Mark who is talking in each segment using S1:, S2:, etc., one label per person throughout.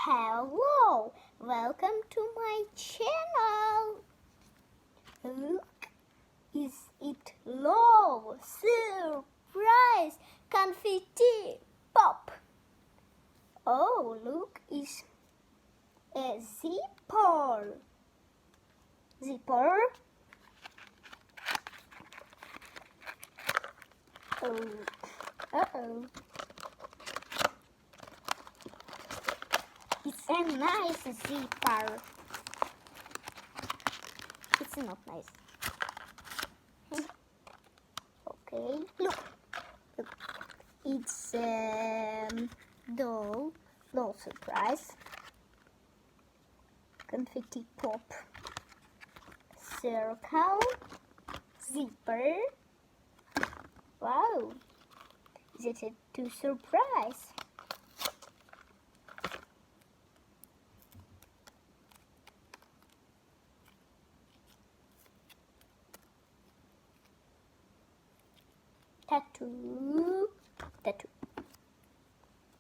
S1: Hello, welcome to my channel. Look, is it love, surprise, confetti, pop? Oh, look, is a zipper. Zipper. Oh, uh-oh. It's a nice zipper. It's not nice. Okay, look. It's doll surprise. Confetti pop. Circle. Zipper. Wow. Is it a two surprise? Tattoo.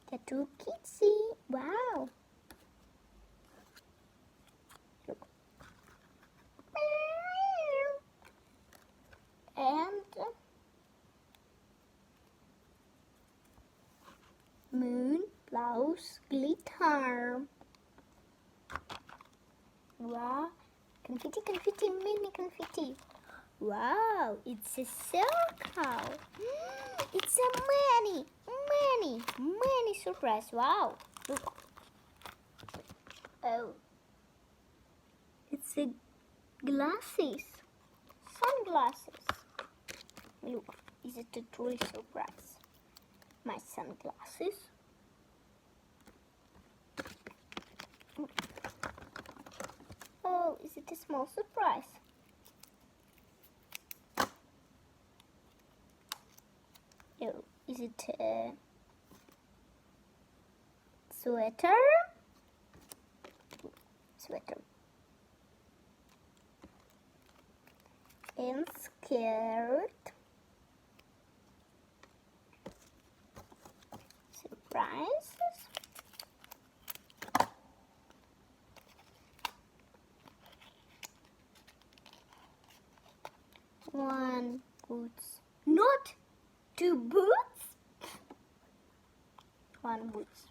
S1: Tattoo kitsy. Wow. Look. And moon blouse glitter. Wow. Confetti, mini confetti. Wow, it's a circle. It's a many surprise. Wow, look. Oh, it's a glasses, sunglasses. Look, is it a truly surprise? My sunglasses. Oh, is it a small surprise? Oh, is it a sweater? Sweater. And skirt. Surprises. One boots. Not two boots. One boots.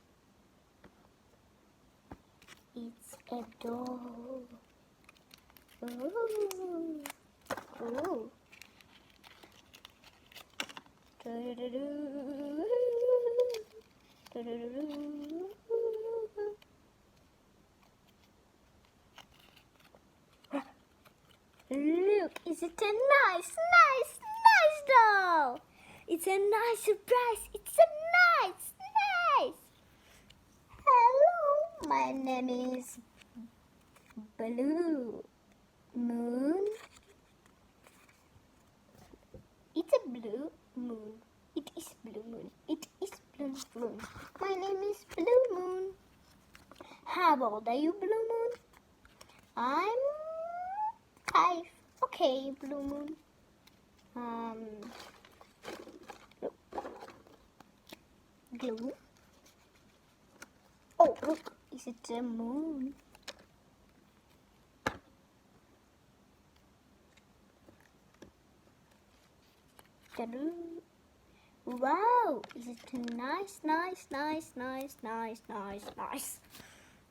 S1: It's a doll. Ooh. Ooh. Look, is it a nice doll? It's a nice surprise. It's a nice. Hello, my name is Blue Moon. It's a blue moon. It is blue moon. It is blue moon. My name is Blue Moon. How old are you, Blue Moon? I'm 5. Okay, Blue Moon. Look. Glue. Oh, look. Is it a moon? Wow, is it a nice.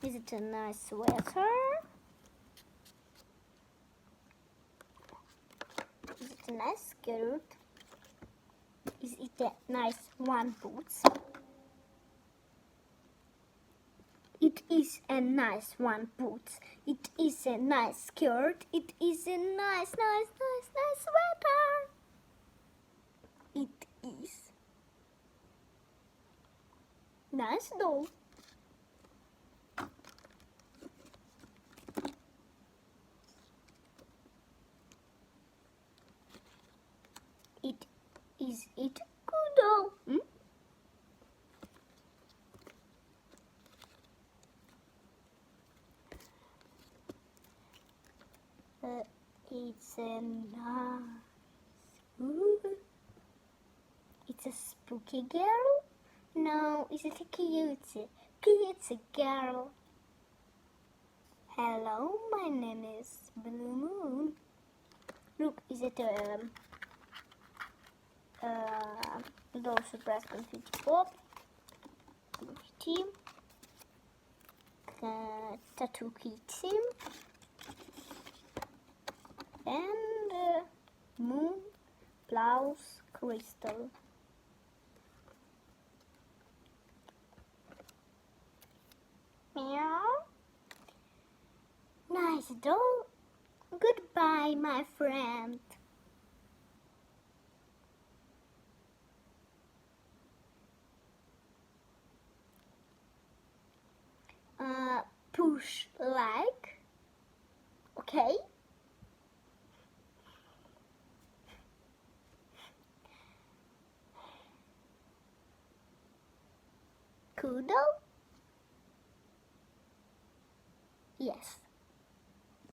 S1: Is it a nice sweater? Is it a nice skirt? Is it a nice one boots? It is a nice one boots. It is a nice skirt. It is a nice sweater. It is nice doll. Is it good doll? It's a nice. Ooh. It's a spooky girl? No, is it a cute? It's a girl. Hello, my name is Blue Moon. Look, is it little surprise confetti pop? Team. Tattoo kitten. And moon blouse crystal. Meow. Nice doll. Goodbye, my friend. Push like. Okay. Kudo? Yes.